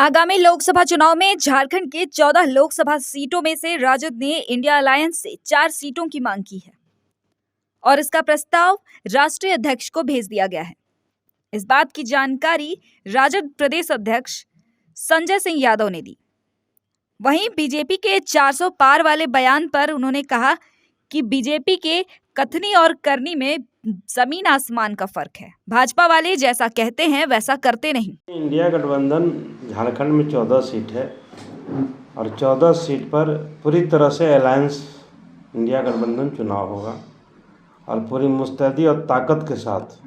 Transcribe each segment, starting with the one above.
आगामी लोकसभा चुनाव में झारखंड के 14 लोकसभा सीटों में से राजद ने इंडिया अलायंस से 4 सीटों की मांग की है और इसका प्रस्ताव राष्ट्रीय अध्यक्ष को भेज दिया गया है। इस बात की जानकारी राजद प्रदेश अध्यक्ष संजय सिंह यादव ने दी। वहीं बीजेपी के 400 पार वाले बयान पर उन्होंने कहा कि बीजेपी के कथनी और करनी में जमीन आसमान का फर्क है। भाजपा वाले जैसा कहते हैं वैसा करते नहीं। इंडिया गठबंधन झारखंड में 14 सीट है और 14 सीट पर पूरी तरह से अलायंस इंडिया गठबंधन चुनाव होगा और पूरी मुस्तैदी और ताकत के साथ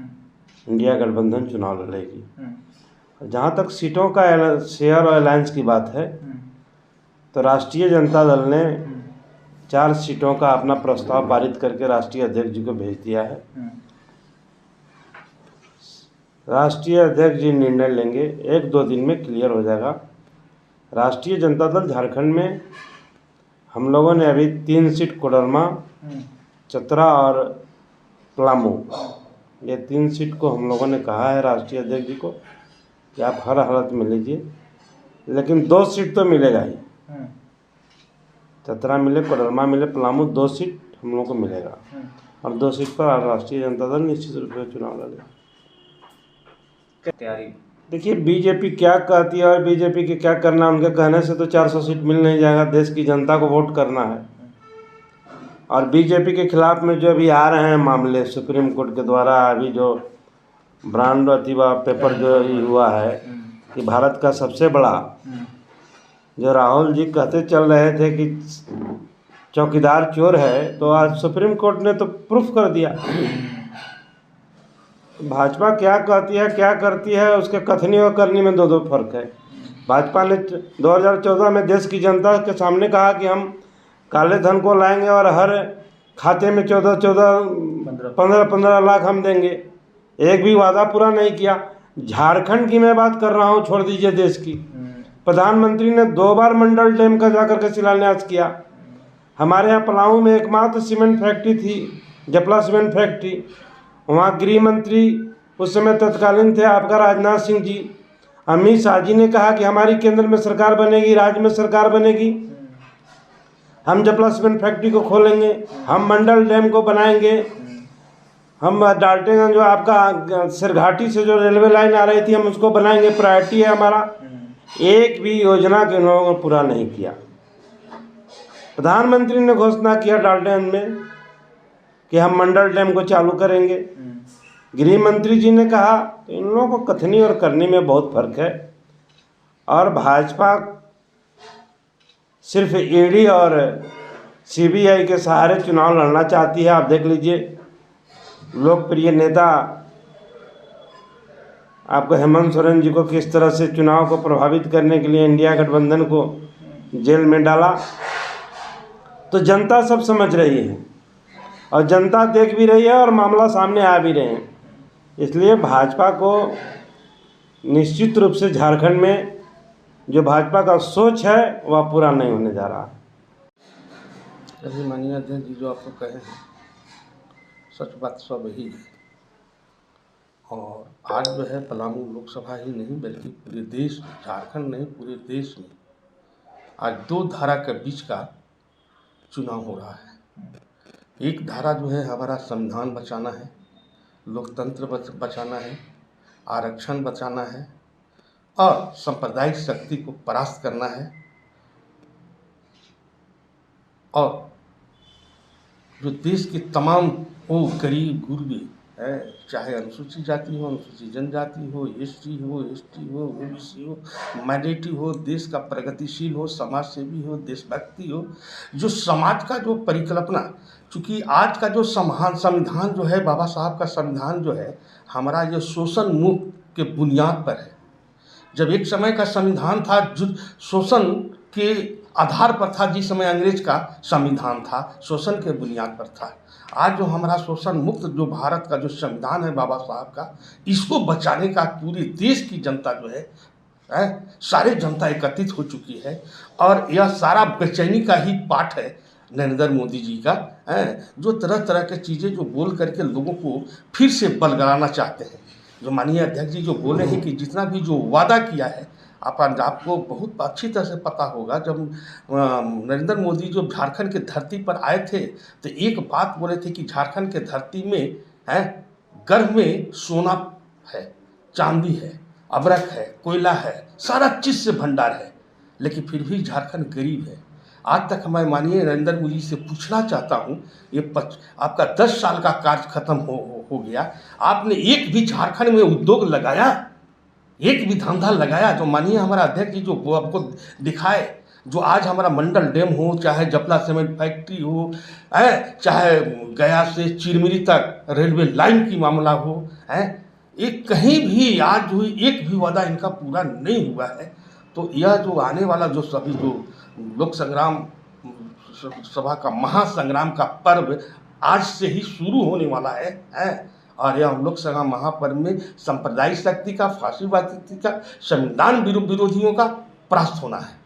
इंडिया गठबंधन चुनाव लड़ेगी। जहाँ तक सीटों का शेयर और अलायंस की बात है तो राष्ट्रीय जनता दल ने 4 सीटों का अपना प्रस्ताव पारित करके राष्ट्रीय अध्यक्ष जी को भेज दिया है। राष्ट्रीय अध्यक्ष जी निर्णय लेंगे, 1-2 दिन में क्लियर हो जाएगा। राष्ट्रीय जनता दल झारखंड में हम लोगों ने अभी 3 सीट कोडरमा, चतरा और पलामू, ये 3 सीट को हम लोगों ने कहा है राष्ट्रीय अध्यक्ष जी को कि आप हर हालत में लीजिए, लेकिन 2 सीट तो मिलेगा ही। चतरा मिले, कोडरमा मिले, पलामू, 2 सीट हम लोग को मिलेगा और 2 सीट पर राष्ट्रीय जनता दल निश्चित रूप से चुनाव लड़ेगा। तैयारी देखिए बीजेपी क्या कहती है और बीजेपी के क्या करना, उनके कहने से तो 400 सीट मिल नहीं जाएगा। देश की जनता को वोट करना है और बीजेपी के खिलाफ में जो अभी आ रहे हैं मामले सुप्रीम कोर्ट के द्वारा, अभी जो ब्रांड अथवा पेपर जो हुआ है कि भारत का सबसे बड़ा, जो राहुल जी कहते चल रहे थे कि चौकीदार चोर है, तो आज सुप्रीम कोर्ट ने तो प्रूफ कर दिया। भाजपा क्या कहती है क्या करती है, उसके कथनी और करनी में दो फर्क है। भाजपा ने 2014 में देश की जनता के सामने कहा कि हम काले धन को लाएंगे और हर खाते में 15 लाख हम देंगे। एक भी वादा पूरा नहीं किया। झारखंड की मैं बात कर रहा हूँ, छोड़ दीजिए देश की। प्रधानमंत्री ने 2 बार मंडल डैम का जाकर के शिलान्यास किया। हमारे यहाँ पलामू में एकमात्र सीमेंट फैक्ट्री थी, जपला सीमेंट फैक्ट्री। वहाँ गृह मंत्री उस समय तत्कालीन थे आपका राजनाथ सिंह जी। अमित शाह जी ने कहा कि हमारी केंद्र में सरकार बनेगी, राज्य में सरकार बनेगी, हम जपला सीमेंट फैक्ट्री को खोलेंगे, हम मंडल डैम को बनाएंगे, हम डाल्टनगंज जो आपका सिरघाटी से जो रेलवे लाइन आ रही थी हम उसको बनाएंगे, प्रायोरिटी है हमारा। एक भी योजना के लोगों ने पूरा नहीं किया। प्रधानमंत्री ने घोषणा किया डाल्टनगंज में कि हम मंडल डैम को चालू करेंगे। गृह मंत्री जी ने कहा। तो इन लोगों को कथनी और करनी में बहुत फर्क है और भाजपा सिर्फ ईडी और सीबीआई के सहारे चुनाव लड़ना चाहती है। आप देख लीजिए लोकप्रिय नेता आपको हेमंत सोरेन जी को किस तरह से चुनाव को प्रभावित करने के लिए इंडिया गठबंधन को जेल में डाला। तो जनता सब समझ रही है और जनता देख भी रही है और मामला सामने आ भी रहे हैं। इसलिए भाजपा को निश्चित रूप से झारखंड में जो भाजपा का सोच है वह पूरा नहीं होने जा रहा। चलिए माननीय अध्यक्ष जी, जो आपको कहे हैं सच बात सब ही है। और आज जो है पलामू लोकसभा ही नहीं बल्कि पूरे देश, झारखंड नहीं पूरे देश में आज 2 धारा के बीच का चुनाव हो रहा है। एक धारा जो है हमारा संविधान बचाना है, लोकतंत्र बचाना है, आरक्षण बचाना है और सांप्रदायिक शक्ति को परास्त करना है। और जो देश के तमाम वो गरीब गुरबे है, चाहे अनुसूचित जाति हो, अनुसूचित जनजाति हो, एसटी हो, ओबीसी हो, माइनॉरिटी हो, देश का प्रगतिशील हो, समाज सेवी हो, देशभक्ति हो, जो समाज का जो परिकल्पना, चूँकि आज का जो संविधान जो है, बाबा साहब का संविधान जो है हमारा ये शोषण मुक्त के बुनियाद पर है। जब एक समय का संविधान था जो शोषण के आधार पर था, जिस समय अंग्रेज का संविधान था शोषण के बुनियाद पर था। आज जो हमारा शोषण मुक्त जो भारत का जो संविधान है बाबा साहब का, इसको बचाने का पूरे देश की जनता जो है सारे जनता एकत्रित हो चुकी है। और यह सारा बेचैनी का ही पाठ है नरेंद्र मोदी जी का, जो तरह तरह के चीज़ें जो बोल करके लोगों को फिर से बलगलाना चाहते हैं। जो माननीय अध्यक्ष जी जो बोले हैं कि जितना भी जो वादा किया है, आपको बहुत अच्छी तरह से पता होगा। जब नरेंद्र मोदी जो झारखंड के धरती पर आए थे तो एक बात बोले थे कि झारखंड के धरती में गर्भ में सोना है, चांदी है, अबरक है, कोयला है, सारा चीज से भंडार है, लेकिन फिर भी झारखंड गरीब है। आज तक मैं माननीय नरेंद्र मोदी से पूछना चाहता हूँ, आपका 10 साल का कार्य खत्म हो गया, आपने एक भी झारखंड में उद्योग लगाया, एक भी धंधा लगाया? जो माननीय हमारा अध्यक्ष जी जो वो आपको दिखाए, जो आज हमारा मंडल डैम हो, चाहे जपला सीमेंट फैक्ट्री हो, चाहे गया से चिरमिरी तक रेलवे लाइन की मामला हो, एक कहीं भी आज जो एक भी वादा इनका पूरा नहीं हुआ है। तो यह जो आने वाला जो सभी जो लोक संग्राम सभा का महासंग्राम का पर्व आज से ही शुरू होने वाला है, और यह लोक संग्राम महापर्व में सांप्रदायिक शक्ति का, फाशीवादी का, संविधान विरोधियों का परास्त होना है।